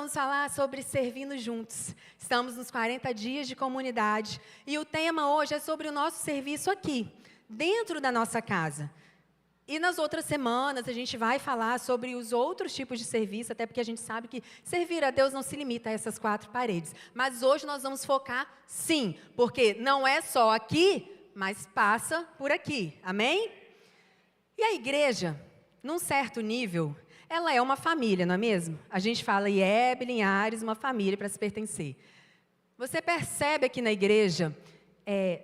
vamos falar sobre servindo juntos. Estamos nos 40 dias de comunidade e o tema hoje é sobre o nosso serviço aqui, dentro da nossa casa. E nas outras semanas a gente vai falar sobre os outros tipos de serviço, até porque a gente sabe que servir a Deus não se limita a essas 4 paredes. Mas hoje nós vamos focar, sim, porque não é só aqui, mas passa por aqui. Amém? E a igreja, num certo nível, ela é uma família, não é mesmo? A gente fala IEB, Linhares, uma família para se pertencer. Você percebe aqui na igreja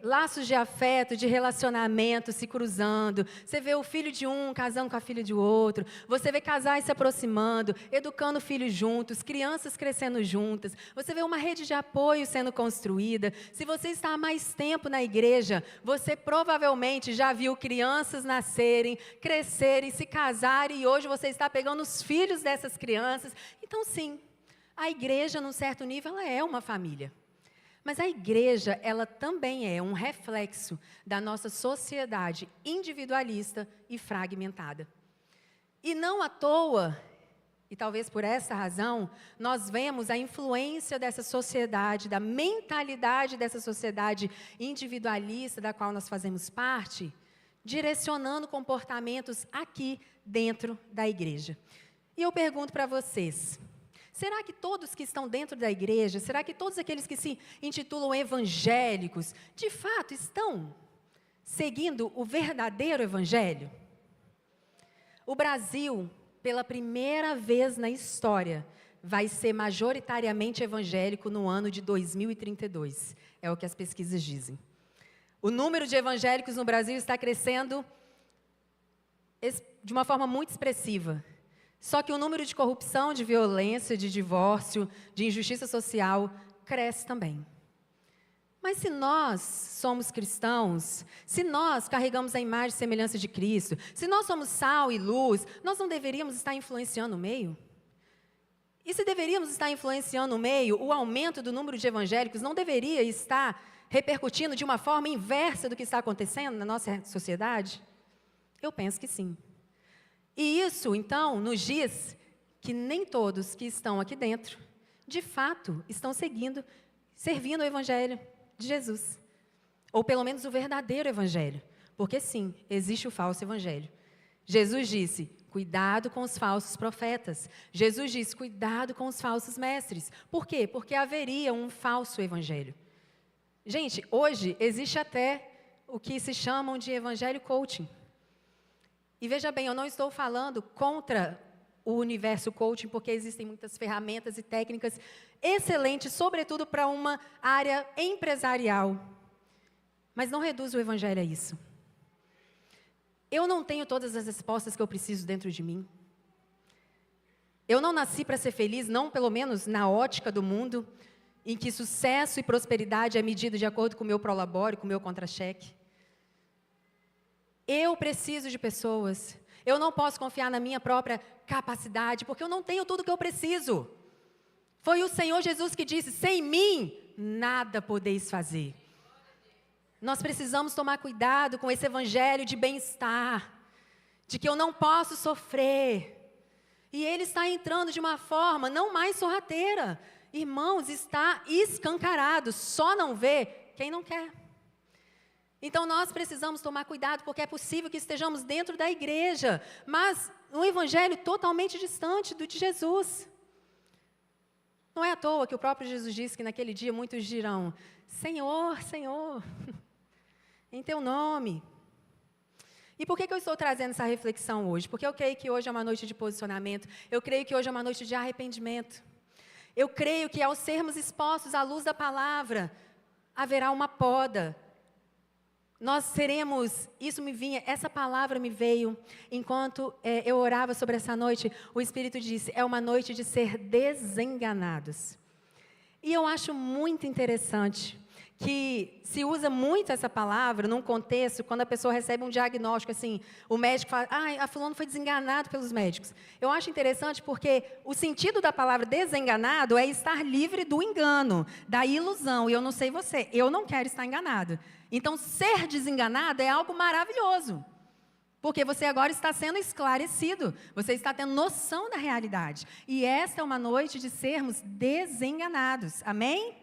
laços de afeto, de relacionamento se cruzando. Você vê o filho de um casando com a filha de outro. Você vê casais se aproximando, educando filhos juntos, crianças crescendo juntas. Você vê uma rede de apoio sendo construída. Se você está há mais tempo na igreja, você provavelmente já viu crianças nascerem, crescerem, se casarem e hoje você está pegando os filhos dessas crianças. Então, sim, a igreja, num certo nível, ela é uma família. Mas a igreja, ela também é um reflexo da nossa sociedade individualista e fragmentada. E não à toa, e talvez por essa razão, nós vemos a influência dessa sociedade, da mentalidade dessa sociedade individualista da qual nós fazemos parte, direcionando comportamentos aqui dentro da igreja. E eu pergunto para vocês: será que todos que estão dentro da igreja, será que todos aqueles que se intitulam evangélicos, de fato estão seguindo o verdadeiro evangelho? O Brasil, pela primeira vez na história, vai ser majoritariamente evangélico no ano de 2032. É o que as pesquisas dizem. O número de evangélicos no Brasil está crescendo de uma forma muito expressiva. Só que o número de corrupção, de violência, de divórcio, de injustiça social, cresce também. Mas se nós somos cristãos, se nós carregamos a imagem e semelhança de Cristo, se nós somos sal e luz, nós não deveríamos estar influenciando o meio? E se deveríamos estar influenciando o meio, o aumento do número de evangélicos não deveria estar repercutindo de uma forma inversa do que está acontecendo na nossa sociedade? Eu penso que sim. E isso, então, nos diz que nem todos que estão aqui dentro, de fato, estão servindo o Evangelho de Jesus. Ou pelo menos o verdadeiro Evangelho. Porque sim, existe o falso Evangelho. Jesus disse: cuidado com os falsos profetas. Jesus disse: cuidado com os falsos mestres. Por quê? Porque haveria um falso Evangelho. Gente, hoje existe até o que se chamam de Evangelho Coaching. E veja bem, eu não estou falando contra o universo coaching, porque existem muitas ferramentas e técnicas excelentes, sobretudo para uma área empresarial. Mas não reduz o evangelho a isso. Eu não tenho todas as respostas que eu preciso dentro de mim. Eu não nasci para ser feliz, não pelo menos na ótica do mundo, em que sucesso e prosperidade é medido de acordo com o meu prolabore, com o meu contra-cheque. Eu preciso de pessoas. Eu não posso confiar na minha própria capacidade, porque eu não tenho tudo o que eu preciso. Foi o Senhor Jesus que disse: sem mim, nada podeis fazer. Nós precisamos tomar cuidado com esse evangelho de bem-estar, de que eu não posso sofrer. E ele está entrando de uma forma não mais sorrateira. Irmãos, está escancarado, só não vê quem não quer. Então, nós precisamos tomar cuidado, porque é possível que estejamos dentro da igreja, mas um evangelho totalmente distante do de Jesus. Não é à toa que o próprio Jesus disse que naquele dia muitos dirão: Senhor, Senhor, em teu nome. E por que eu estou trazendo essa reflexão hoje? Porque eu creio que hoje é uma noite de posicionamento, eu creio que hoje é uma noite de arrependimento. Eu creio que ao sermos expostos à luz da palavra, haverá uma poda. Nós seremos, essa palavra me veio, enquanto eu orava sobre essa noite, o Espírito disse: é uma noite de ser desenganados. E eu acho muito interessante que se usa muito essa palavra num contexto, quando a pessoa recebe um diagnóstico, assim, o médico fala: a fulano foi desenganado pelos médicos. Eu acho interessante porque o sentido da palavra desenganado é estar livre do engano, da ilusão. E eu não sei você, eu não quero estar enganado. Então, ser desenganado é algo maravilhoso. Porque você agora está sendo esclarecido, você está tendo noção da realidade. E esta é uma noite de sermos desenganados, amém?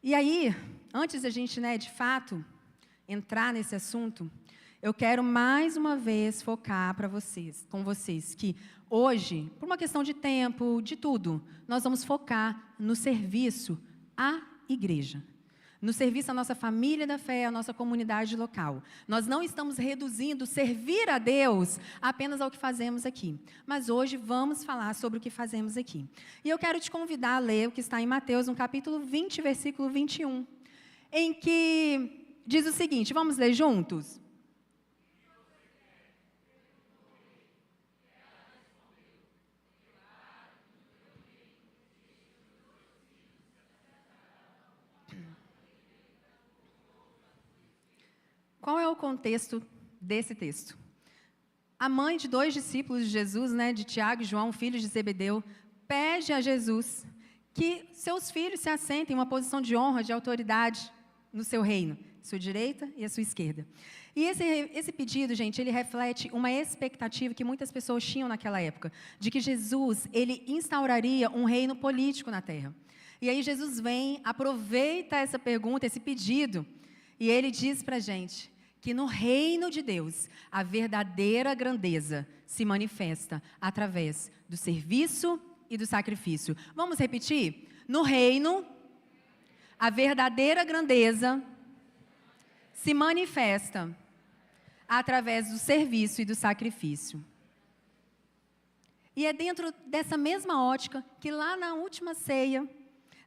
E aí, antes da gente, de fato, entrar nesse assunto, eu quero mais uma vez focar com vocês, que hoje, por uma questão de tempo, de tudo, nós vamos focar no serviço à igreja. No serviço à nossa família da fé, à nossa comunidade local. Nós não estamos reduzindo servir a Deus apenas ao que fazemos aqui. Mas hoje vamos falar sobre o que fazemos aqui. E eu quero te convidar a ler o que está em Mateus, no capítulo 20, versículo 21, em que diz o seguinte, vamos ler juntos? Qual é o contexto desse texto? A mãe de 2 discípulos de Jesus, de Tiago e João, filhos de Zebedeu, pede a Jesus que seus filhos se assentem em uma posição de honra, de autoridade no seu reino, sua direita e a sua esquerda. E esse pedido, gente, ele reflete uma expectativa que muitas pessoas tinham naquela época, de que Jesus, ele instauraria um reino político na terra. E aí Jesus vem, aproveita essa pergunta, esse pedido, e ele diz para a gente que no reino de Deus, a verdadeira grandeza se manifesta através do serviço e do sacrifício. Vamos repetir? No reino, a verdadeira grandeza se manifesta através do serviço e do sacrifício. E é dentro dessa mesma ótica que lá na última ceia,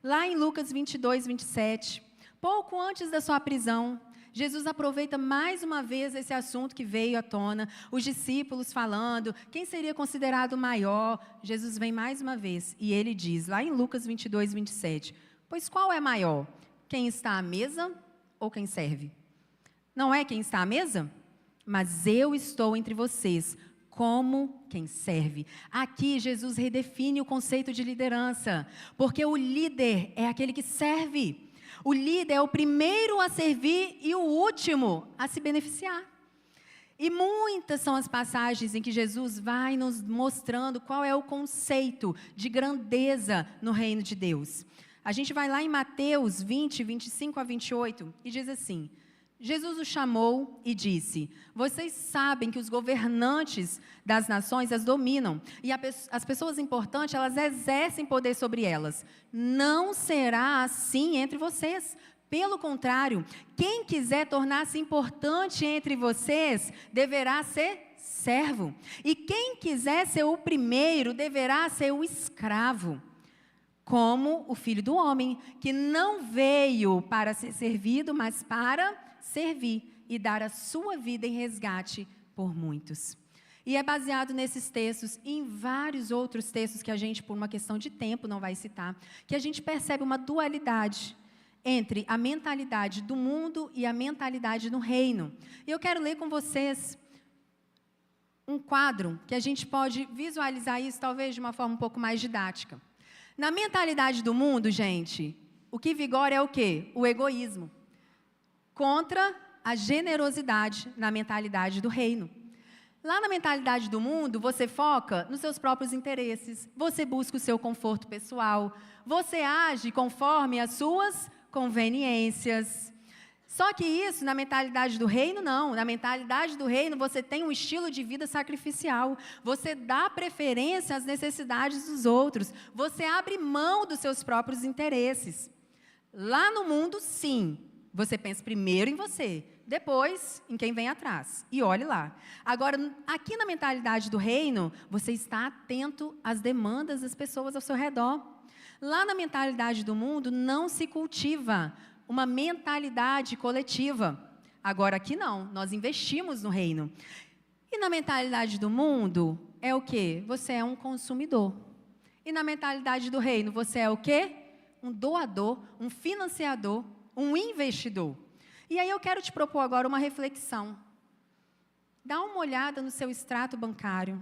lá em Lucas 22, 27, pouco antes da sua prisão, Jesus aproveita mais uma vez esse assunto que veio à tona, os discípulos falando, quem seria considerado maior? Jesus vem mais uma vez e ele diz, lá em Lucas 22, 27, pois qual é maior? Quem está à mesa ou quem serve? Não é quem está à mesa? Mas eu estou entre vocês como quem serve. Aqui Jesus redefine o conceito de liderança, porque o líder é aquele que serve. O líder é o primeiro a servir e o último a se beneficiar. E muitas são as passagens em que Jesus vai nos mostrando qual é o conceito de grandeza no reino de Deus. A gente vai lá em Mateus 20, 25 a 28 e diz assim, Jesus o chamou e disse, vocês sabem que os governantes das nações as dominam e as pessoas importantes, elas exercem poder sobre elas. Não será assim entre vocês. Pelo contrário, quem quiser tornar-se importante entre vocês, deverá ser servo. E quem quiser ser o primeiro, deverá ser o escravo. Como o Filho do Homem, que não veio para ser servido, mas para servir e dar a sua vida em resgate por muitos. E é baseado nesses textos e em vários outros textos que a gente, por uma questão de tempo, não vai citar, que a gente percebe uma dualidade entre a mentalidade do mundo e a mentalidade do reino. E eu quero ler com vocês um quadro que a gente pode visualizar isso talvez de uma forma um pouco mais didática. Na mentalidade do mundo, gente, o que vigora é o quê? O egoísmo. Contra a generosidade na mentalidade do reino. Lá na mentalidade do mundo, você foca nos seus próprios interesses, você busca o seu conforto pessoal, você age conforme as suas conveniências. Só que isso, na mentalidade do reino, não. Na mentalidade do reino, você tem um estilo de vida sacrificial. Você dá preferência às necessidades dos outros. Você abre mão dos seus próprios interesses. Lá no mundo, sim. Você pensa primeiro em você, depois em quem vem atrás. E olhe lá. Agora, aqui na mentalidade do reino, você está atento às demandas das pessoas ao seu redor. Lá na mentalidade do mundo, não se cultiva uma mentalidade coletiva. Agora, aqui não. Nós investimos no reino. E na mentalidade do mundo, é o quê? Você é um consumidor. E na mentalidade do reino, você é o quê? Um doador, um financiador, um investidor. E aí eu quero te propor agora uma reflexão. Dá uma olhada no seu extrato bancário.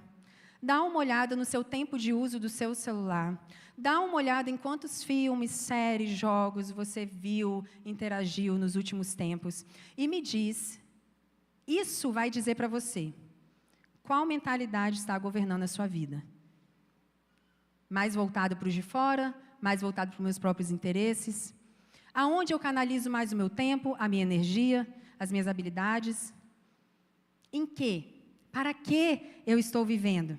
Dá uma olhada no seu tempo de uso do seu celular. Dá uma olhada em quantos filmes, séries, jogos você viu, interagiu nos últimos tempos. E me diz Isso vai dizer para você qual mentalidade está governando a sua vida. Mais voltado para os de fora, mais voltado para os meus próprios interesses. Aonde eu canalizo mais o meu tempo, a minha energia, as minhas habilidades? Em quê? Para que eu estou vivendo?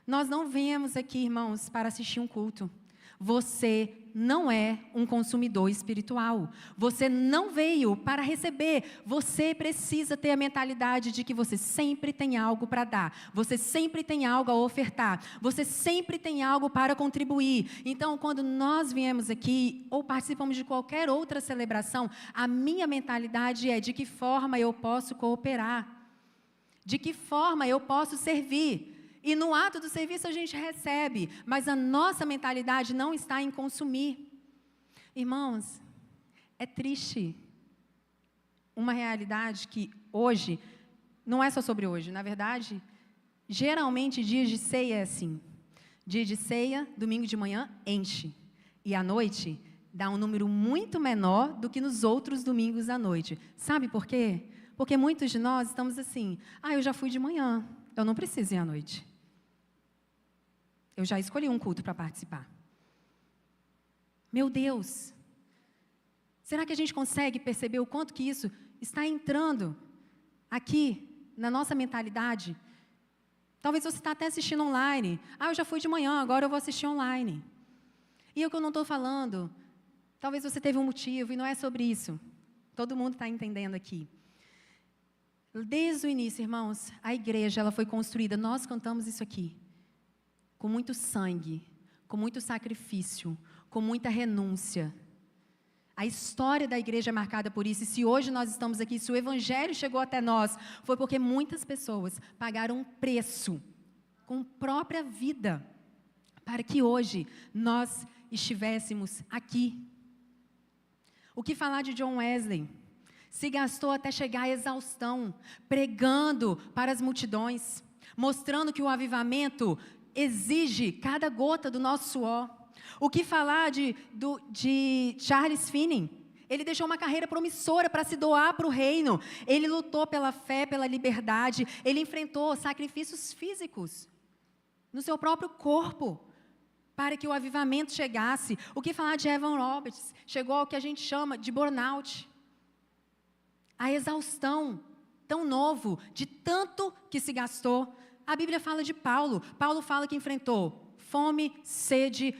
Nós não viemos aqui, irmãos, para assistir um culto. Você não é um consumidor espiritual. Você não veio para receber. Você precisa ter a mentalidade de que você sempre tem algo para dar. Você sempre tem algo a ofertar. Você sempre tem algo para contribuir. Então, quando nós viemos aqui ou participamos de qualquer outra celebração, a minha mentalidade é de que forma eu posso cooperar. De que forma eu posso servir. E no ato do serviço a gente recebe, mas a nossa mentalidade não está em consumir. Irmãos, é triste uma realidade que hoje, não é só sobre hoje, na verdade, geralmente dias de ceia é assim. Dia de ceia, domingo de manhã, enche. E à noite, dá um número muito menor do que nos outros domingos à noite. Sabe por quê? Porque muitos de nós estamos assim, eu já fui de manhã, eu não preciso ir à noite. Eu já escolhi um culto para participar. Meu Deus! Será que a gente consegue perceber o quanto que isso está entrando aqui na nossa mentalidade? Talvez você está até assistindo online. Eu já fui de manhã, agora eu vou assistir online. E o que eu não estou falando, talvez você teve um motivo e não é sobre isso. Todo mundo está entendendo aqui. Desde o início, irmãos, a igreja ela foi construída, nós cantamos isso aqui. Com muito sangue, com muito sacrifício, com muita renúncia. A história da igreja é marcada por isso. E se hoje nós estamos aqui, se o evangelho chegou até nós, foi porque muitas pessoas pagaram um preço com própria vida para que hoje nós estivéssemos aqui. O que falar de John Wesley? Se gastou até chegar à exaustão, pregando para as multidões, mostrando que o avivamento exige cada gota do nosso suor. O que falar de Charles Finney? Ele deixou uma carreira promissora para se doar para o reino. Ele lutou pela fé, pela liberdade. Ele enfrentou sacrifícios físicos no seu próprio corpo para que o avivamento chegasse. O que falar de Evan Roberts? Chegou ao que a gente chama de burnout. A exaustão, tão novo, de tanto que se gastou. A Bíblia fala de Paulo. Paulo fala que enfrentou fome, sede,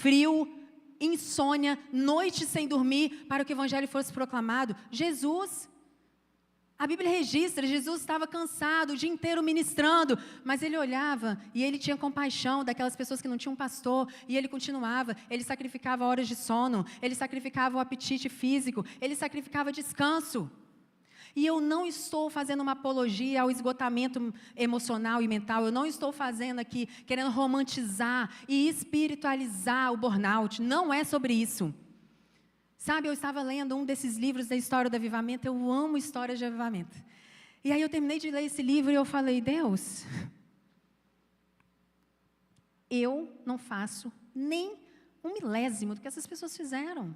frio, insônia, noite sem dormir, para que o evangelho fosse proclamado. Jesus, a Bíblia registra, Jesus estava cansado, o dia inteiro ministrando, mas ele olhava e ele tinha compaixão daquelas pessoas que não tinham pastor, e ele continuava, ele sacrificava horas de sono, ele sacrificava o apetite físico, ele sacrificava descanso. E eu não estou fazendo uma apologia ao esgotamento emocional e mental. Eu não estou fazendo aqui, querendo romantizar e espiritualizar o burnout. Não é sobre isso. Sabe, eu estava lendo um desses livros da história do avivamento. Eu amo histórias de avivamento. E aí eu terminei de ler esse livro e eu falei, Deus, eu não faço nem um milésimo do que essas pessoas fizeram.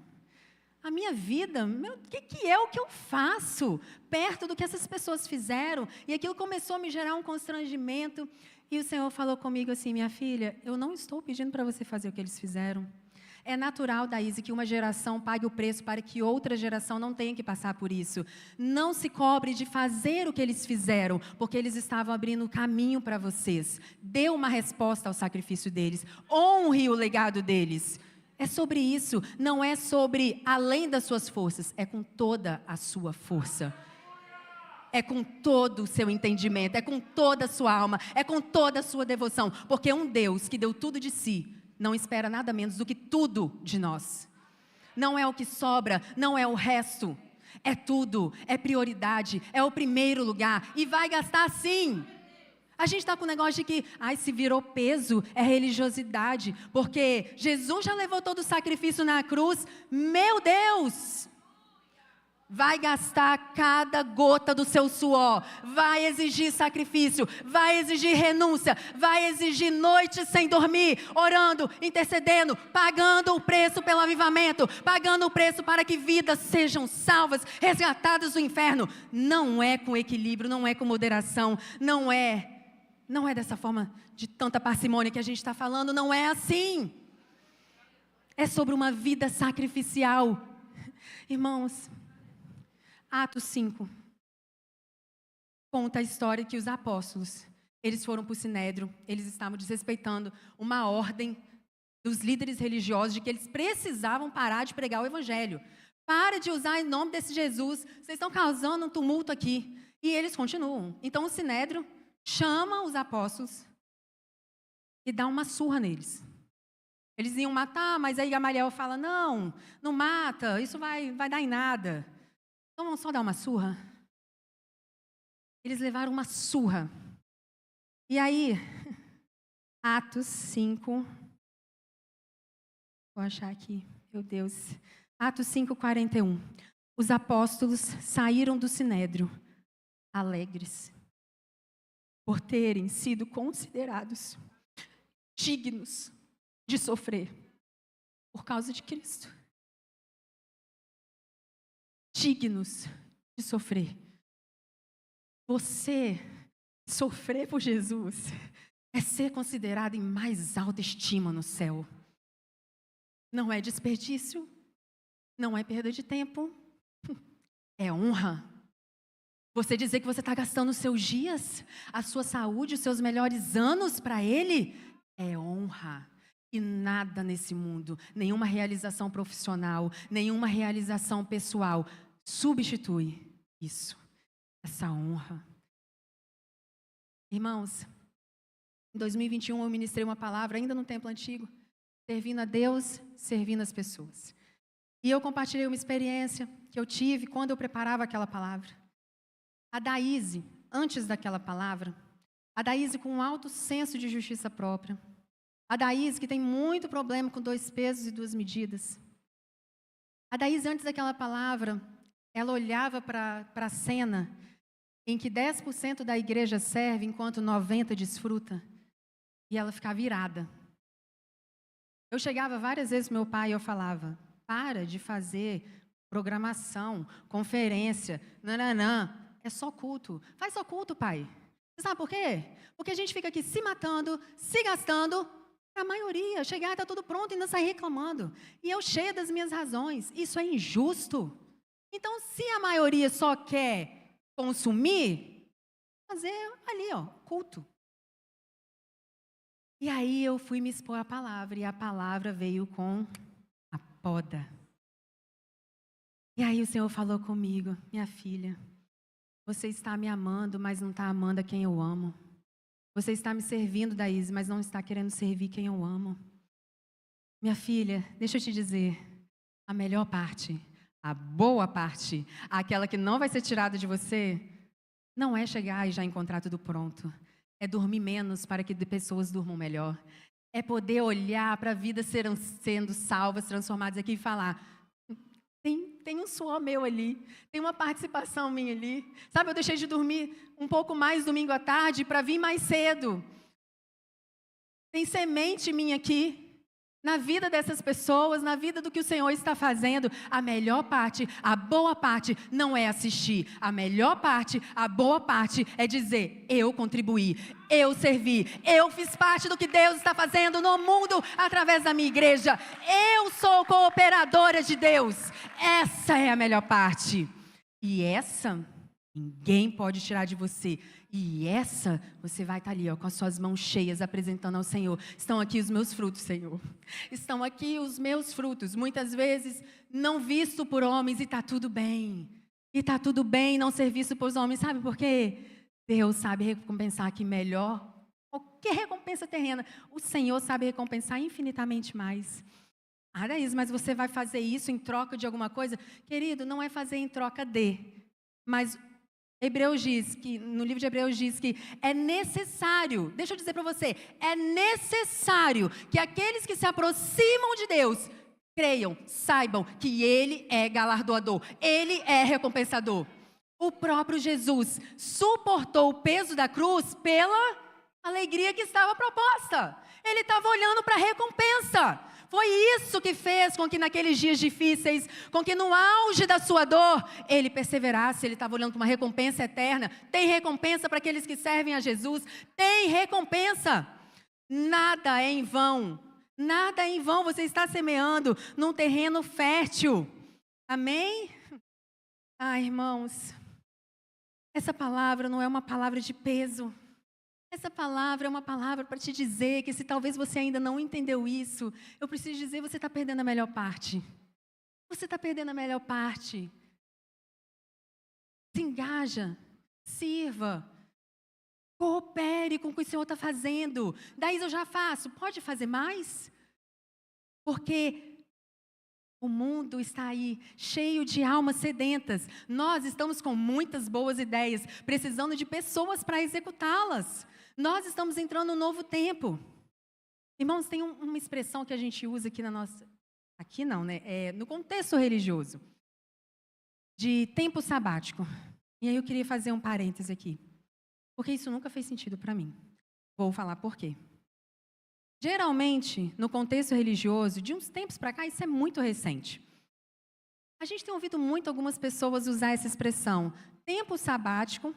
A minha vida, o que é o que eu faço perto do que essas pessoas fizeram? E aquilo começou a me gerar um constrangimento. E o Senhor falou comigo assim, minha filha, eu não estou pedindo para você fazer o que eles fizeram. É natural, Daíse, que uma geração pague o preço para que outra geração não tenha que passar por isso. Não se cobre de fazer o que eles fizeram, porque eles estavam abrindo caminho para vocês. Dê uma resposta ao sacrifício deles. Honre o legado deles. É sobre isso, não é sobre além das suas forças, é com toda a sua força. É com todo o seu entendimento, é com toda a sua alma, é com toda a sua devoção. Porque um Deus que deu tudo de si, não espera nada menos do que tudo de nós. Não é o que sobra, não é o resto. É tudo, é prioridade, é o primeiro lugar. E vai gastar sim. A gente está com o negócio de que, se virou peso, é religiosidade. Porque Jesus já levou todo o sacrifício na cruz. Meu Deus! vai gastar cada gota do seu suor, vai exigir sacrifício, vai exigir renúncia, vai exigir noites sem dormir, orando, intercedendo, pagando o preço pelo avivamento, pagando o preço para que vidas sejam salvas, resgatadas do inferno. Não é com equilíbrio, não é com moderação, não é dessa forma de tanta parcimônia que a gente está falando, não é assim. É sobre uma vida sacrificial. Irmãos, Atos 5 conta a história que os apóstolos, eles foram para o Sinédrio, eles estavam desrespeitando uma ordem dos líderes religiosos de que eles precisavam parar de pregar o evangelho. Para de usar em nome desse Jesus, vocês estão causando um tumulto aqui. E eles continuam. Então o Sinédrio chama os apóstolos e dá uma surra neles. Eles iam matar, mas aí Gamaliel fala, não mata, isso vai dar em nada. Então vamos só dar uma surra? Eles levaram uma surra. E aí, Atos 5, vou achar aqui, meu Deus. Atos 5:41. Os apóstolos saíram do Sinédrio alegres por terem sido considerados dignos de sofrer por causa de Cristo. Dignos de sofrer. Você sofrer por Jesus é ser considerado em mais alta estima no céu. Não é desperdício, não é perda de tempo, é honra. Você dizer que você está gastando os seus dias, a sua saúde, os seus melhores anos para Ele, é honra. E nada nesse mundo, nenhuma realização profissional, nenhuma realização pessoal, substitui isso, essa honra. Irmãos, em 2021 eu ministrei uma palavra ainda no templo antigo, servindo a Deus, servindo as pessoas. E eu compartilhei uma experiência que eu tive quando eu preparava aquela palavra. A Daíse, antes daquela palavra, a Daíse com um alto senso de justiça própria, a Daíse que tem muito problema com 2 pesos e 2 medidas. A Daíse, antes daquela palavra, ela olhava para a cena em que 10% da igreja serve enquanto 90% desfruta, e ela ficava irada. Eu chegava várias vezes com meu pai e eu falava, para de fazer programação, conferência, nananã, é só culto. Faz só culto, pai. Você sabe por quê? Porque a gente fica aqui se matando, se gastando, a maioria chegar e está tudo pronto e ainda sair reclamando. E eu cheia das minhas razões. Isso é injusto. Então, se a maioria só quer consumir, fazer ali, culto. E aí eu fui me expor à palavra, e a palavra veio com a poda. E aí o Senhor falou comigo, minha filha, você está me amando, mas não está amando a quem eu amo. Você está me servindo, Daíse, mas não está querendo servir quem eu amo. Minha filha, deixa eu te dizer, a melhor parte, a boa parte, aquela que não vai ser tirada de você, não é chegar e já encontrar tudo pronto. É dormir menos para que pessoas durmam melhor. É poder olhar para a vida sendo salvas, transformadas aqui e falar, tem um suor meu ali, tem uma participação minha ali. Sabe, eu deixei de dormir um pouco mais domingo à tarde para vir mais cedo. Tem semente minha aqui. Na vida dessas pessoas, na vida do que o Senhor está fazendo, a melhor parte, a boa parte, não é assistir. A melhor parte, a boa parte, é dizer, eu contribuí, eu servi, eu fiz parte do que Deus está fazendo no mundo através da minha igreja. Eu sou cooperadora de Deus. Essa é a melhor parte. E essa, ninguém pode tirar de você. E essa, você vai estar ali, com as suas mãos cheias, apresentando ao Senhor. Estão aqui os meus frutos, Senhor. Estão aqui os meus frutos. Muitas vezes, não visto por homens, e está tudo bem. E está tudo bem não ser visto por homens. Sabe por quê? Deus sabe recompensar aqui melhor. Qualquer recompensa terrena. O Senhor sabe recompensar infinitamente mais. Daíse, mas você vai fazer isso em troca de alguma coisa? Querido, não é fazer em troca de. Mas Hebreus diz que, no livro de Hebreus diz que é necessário, deixa eu dizer para você, é necessário que aqueles que se aproximam de Deus Creiam, saibam que Ele é galardoador, Ele é recompensador. O próprio Jesus suportou o peso da cruz pela alegria que estava proposta. Ele estava olhando para a recompensa. Foi isso que fez com que naqueles dias difíceis, com que no auge da sua dor, ele perseverasse. Ele estava olhando para uma recompensa eterna. Tem recompensa para aqueles que servem a Jesus. Tem recompensa. Nada é em vão. Nada é em vão. Você está semeando num terreno fértil. Amém? Irmãos, essa palavra não é uma palavra de peso. Essa palavra é uma palavra para te dizer que se talvez você ainda não entendeu isso, eu preciso dizer, você está perdendo a melhor parte. Você está perdendo a melhor parte. Se engaja, sirva, coopere com o que o Senhor está fazendo. Daí eu já faço, pode fazer mais? Porque o mundo está aí, cheio de almas sedentas. Nós estamos com muitas boas ideias, precisando de pessoas para executá-las. Nós estamos entrando num novo tempo. Irmãos, tem uma expressão que a gente usa aqui na nossa... Aqui não, né? No contexto religioso. De tempo sabático. E aí eu queria fazer um parêntese aqui. Porque isso nunca fez sentido para mim. Vou falar por quê. Geralmente, no contexto religioso, de uns tempos para cá, isso é muito recente. A gente tem ouvido muito algumas pessoas usar essa expressão, tempo sabático,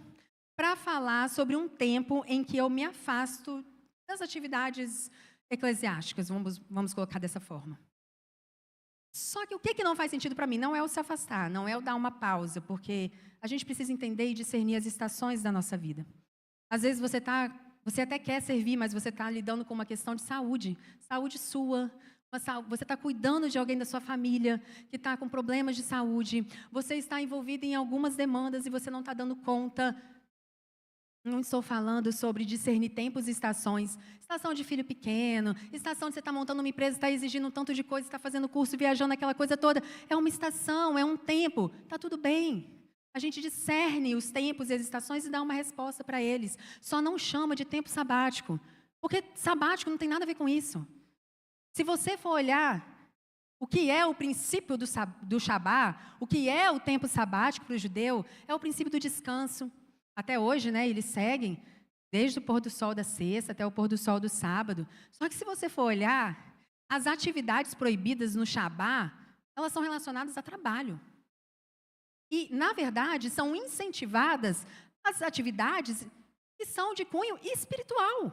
para falar sobre um tempo em que eu me afasto das atividades eclesiásticas, vamos colocar dessa forma. Só que o que não faz sentido para mim? Não é o se afastar, não é o dar uma pausa, porque a gente precisa entender e discernir as estações da nossa vida. Às vezes você até quer servir, mas você está lidando com uma questão de saúde sua. Você está cuidando de alguém da sua família que está com problemas de saúde. Você está envolvido em algumas demandas e você não está dando conta. Não estou falando sobre discernir tempos e estações. Estação de filho pequeno, estação de você está montando uma empresa, está exigindo um tanto de coisa, está fazendo curso, viajando, aquela coisa toda. É uma estação, é um tempo. Está tudo bem. A gente discerne os tempos e as estações e dá uma resposta para eles. Só não chama de tempo sabático. Porque sabático não tem nada a ver com isso. Se você for olhar o que é o princípio do Shabá, o que é o tempo sabático para o judeu, é o princípio do descanso. Até hoje, né, eles seguem desde o pôr do sol da sexta até o pôr do sol do sábado. Só que se você for olhar, as atividades proibidas no Shabá, elas são relacionadas a trabalho. E, na verdade, são incentivadas as atividades que são de cunho espiritual.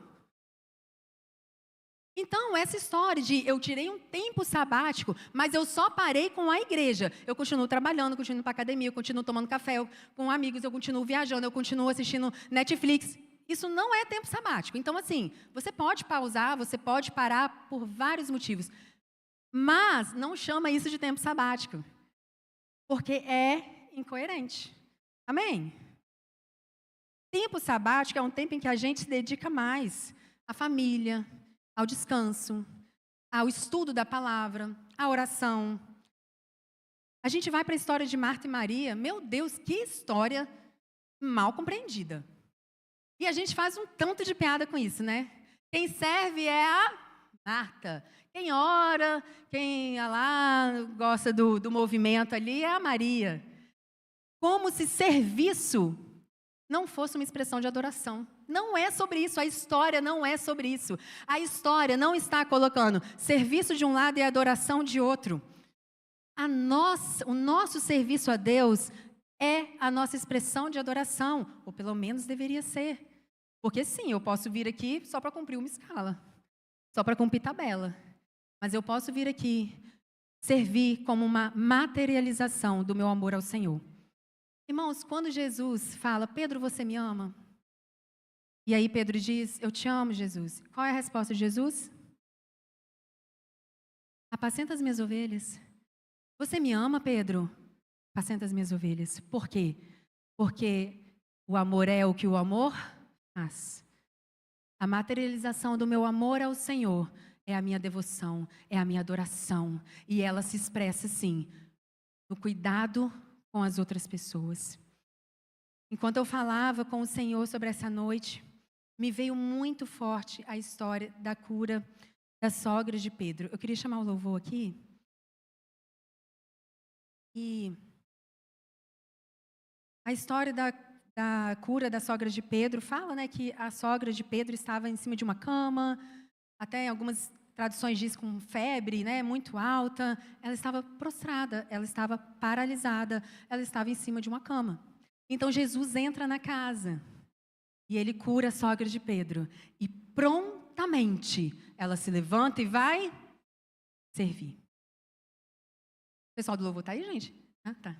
Então, essa história de eu tirei um tempo sabático, mas eu só parei com a igreja. Eu continuo trabalhando, continuo indo para a academia, eu continuo tomando café com amigos, eu continuo viajando, eu continuo assistindo Netflix. Isso não é tempo sabático. Então, assim, você pode pausar, você pode parar por vários motivos. Mas não chama isso de tempo sabático. Porque é incoerente. Amém? Tempo sabático é um tempo em que a gente se dedica mais à família, ao descanso, ao estudo da palavra, à oração. A gente vai para a história de Marta e Maria. Meu Deus, que história mal compreendida. E a gente faz um tanto de piada com isso, né? Quem serve é a Marta. Quem ora, quem lá gosta do movimento ali é a Maria. Como se serviço não fosse uma expressão de adoração. Não é sobre isso, a história não é sobre isso. A história não está colocando serviço de um lado e adoração de outro. O nosso serviço a Deus é a nossa expressão de adoração, ou pelo menos deveria ser. Porque sim, eu posso vir aqui só para cumprir uma escala, só para cumprir tabela. Mas eu posso vir aqui servir como uma materialização do meu amor ao Senhor. Irmãos, quando Jesus fala, Pedro, você me ama? E aí Pedro diz, eu te amo, Jesus. Qual é a resposta de Jesus? Apacenta as minhas ovelhas. Você me ama, Pedro? Apacenta as minhas ovelhas. Por quê? Porque o amor é o que o amor faz. A materialização do meu amor ao Senhor é a minha devoção, é a minha adoração. E ela se expressa, sim, no cuidado com as outras pessoas. Enquanto eu falava com o Senhor sobre essa noite, me veio muito forte a história da cura da sogra de Pedro. Eu queria chamar o louvor aqui. E a história da cura da sogra de Pedro fala, né, que a sogra de Pedro estava em cima de uma cama, até em algumas traduções diz com febre, né, muito alta. Ela estava prostrada, ela estava paralisada, ela estava em cima de uma cama. Então Jesus entra na casa e ele cura a sogra de Pedro. E prontamente ela se levanta e vai servir. O pessoal do louvor está aí, gente? Ah, tá.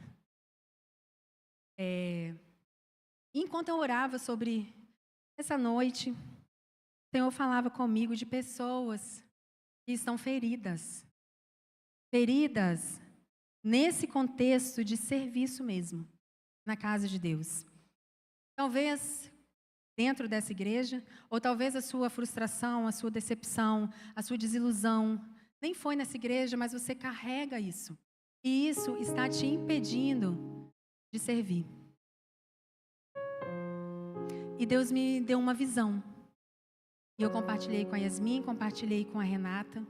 Enquanto eu orava sobre essa noite, o Senhor falava comigo de pessoas que estão feridas. Feridas nesse contexto de serviço mesmo, na casa de Deus. Talvez dentro dessa igreja, ou talvez a sua frustração, a sua decepção, a sua desilusão, nem foi nessa igreja, mas você carrega isso. E isso está te impedindo de servir. E Deus me deu uma visão. E eu compartilhei com a Yasmin, compartilhei com a Renata.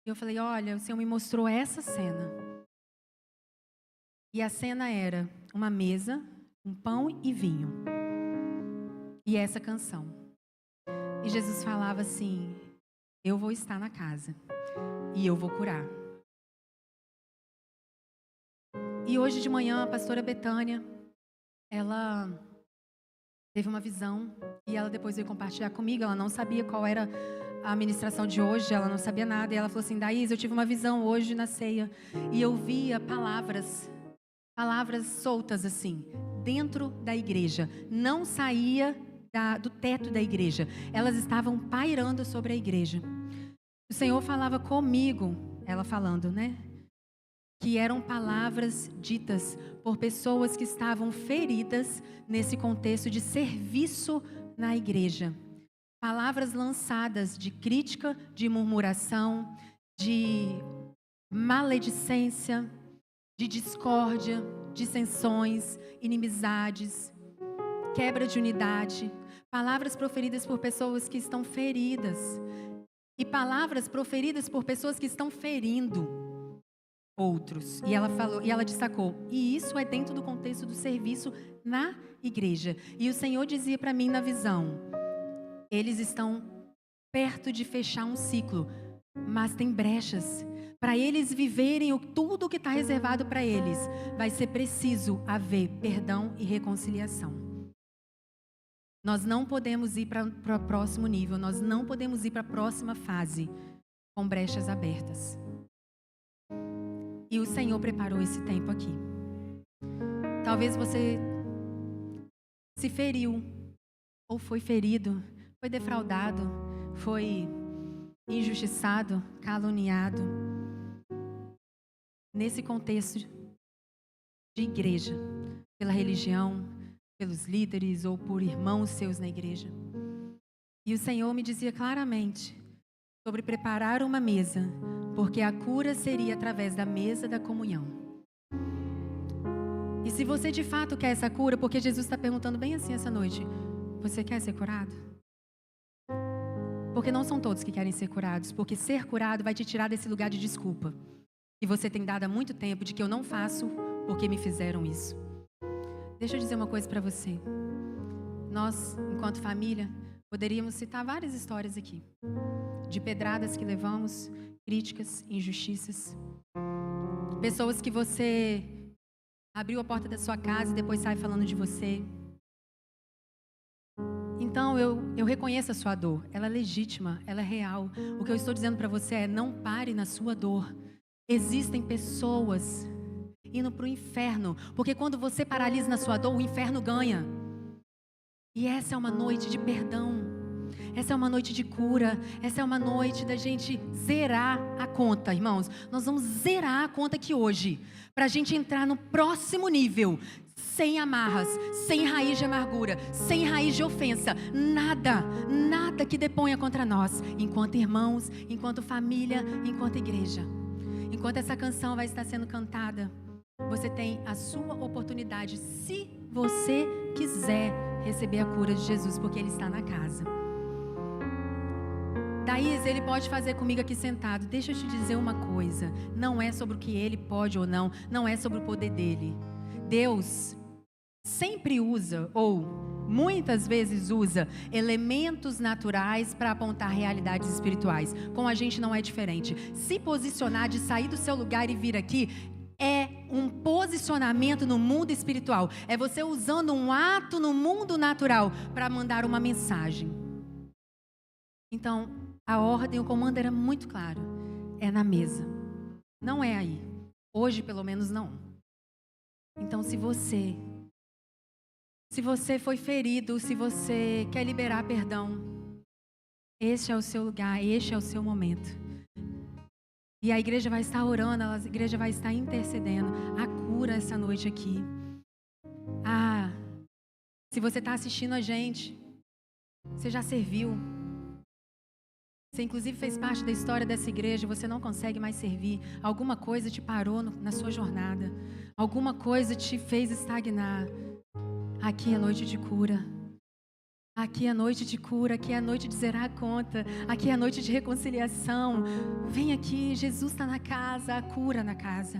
E eu falei, olha, o Senhor me mostrou essa cena. E a cena era uma mesa, um pão e vinho. E essa canção. E Jesus falava assim, eu vou estar na casa. E eu vou curar. E hoje de manhã, a pastora Betânia, ela teve uma visão e ela depois veio compartilhar comigo. Ela não sabia qual era a ministração de hoje, ela não sabia nada. E ela falou assim, Daís, eu tive uma visão hoje na ceia e eu via palavras soltas assim, dentro da igreja. Não saía do teto da igreja. Elas estavam pairando sobre a igreja. O Senhor falava comigo, ela falando, né? Que eram palavras ditas por pessoas que estavam feridas nesse contexto de serviço na igreja. Palavras lançadas de crítica, de murmuração, de maledicência, de discórdia, dissensões, inimizades, quebra de unidade. Palavras proferidas por pessoas que estão feridas. E palavras proferidas por pessoas que estão ferindo outros. E ela falou, e ela destacou, e isso é dentro do contexto do serviço na igreja. E o Senhor dizia para mim na visão, eles estão perto de fechar um ciclo, mas tem brechas. Para eles viverem tudo o que está reservado para eles, vai ser preciso haver perdão e reconciliação. Nós não podemos ir para o próximo nível, nós não podemos ir para a próxima fase com brechas abertas. E o Senhor preparou esse tempo aqui. Talvez você se feriu, ou foi ferido, foi defraudado, foi injustiçado, caluniado. Nesse contexto de igreja, pela religião, pelos líderes ou por irmãos seus na igreja. E o Senhor me dizia claramente sobre preparar uma mesa, porque a cura seria através da mesa da comunhão. E se você de fato quer essa cura, porque Jesus está perguntando bem assim essa noite, você quer ser curado? Porque não são todos que querem ser curados, porque ser curado vai te tirar desse lugar de desculpa. E você tem dado há muito tempo de que eu não faço porque me fizeram isso. Deixa eu dizer uma coisa para você. Nós, enquanto família, poderíamos citar várias histórias aqui. De pedradas que levamos, críticas, injustiças. Pessoas que você abriu a porta da sua casa e depois sai falando de você. Então, eu reconheço a sua dor. Ela é legítima, ela é real. O que eu estou dizendo para você é, não pare na sua dor. Existem pessoas indo para o inferno, porque quando você paralisa na sua dor, o inferno ganha. E essa é uma noite de perdão, essa é uma noite de cura, essa é uma noite da gente zerar a conta, irmãos. Nós vamos zerar a conta aqui hoje, para a gente entrar no próximo nível, sem amarras, sem raiz de amargura, sem raiz de ofensa, nada que deponha contra nós, enquanto irmãos, enquanto família, enquanto igreja. Enquanto essa canção vai estar sendo cantada, você tem a sua oportunidade, se você quiser receber a cura de Jesus, porque Ele está na casa. Thaís, ele pode fazer comigo aqui sentado. Deixa eu te dizer uma coisa. Não é sobre o que ele pode ou não. Não é sobre o poder dele. Deus sempre usa, ou muitas vezes usa, elementos naturais para apontar realidades espirituais. Com a gente não é diferente. Se posicionar, de sair do seu lugar e vir aqui, é um posicionamento no mundo espiritual. É você usando um ato no mundo natural para mandar uma mensagem. Então, a ordem, o comando era muito claro. É na mesa. Não é aí. Hoje, pelo menos, não. Então, se você foi ferido, se você quer liberar perdão, este é o seu lugar, este é o seu momento. E a igreja vai estar orando, a igreja vai estar intercedendo. A cura essa noite aqui. Se você está assistindo a gente, você já serviu. Você inclusive fez parte da história dessa igreja, você não consegue mais servir. Alguma coisa te parou na sua jornada. Alguma coisa te fez estagnar. Aqui é noite de cura. Aqui é noite de cura, aqui é noite de zerar a conta. Aqui é noite de reconciliação. Vem aqui, Jesus está na casa, a cura na casa.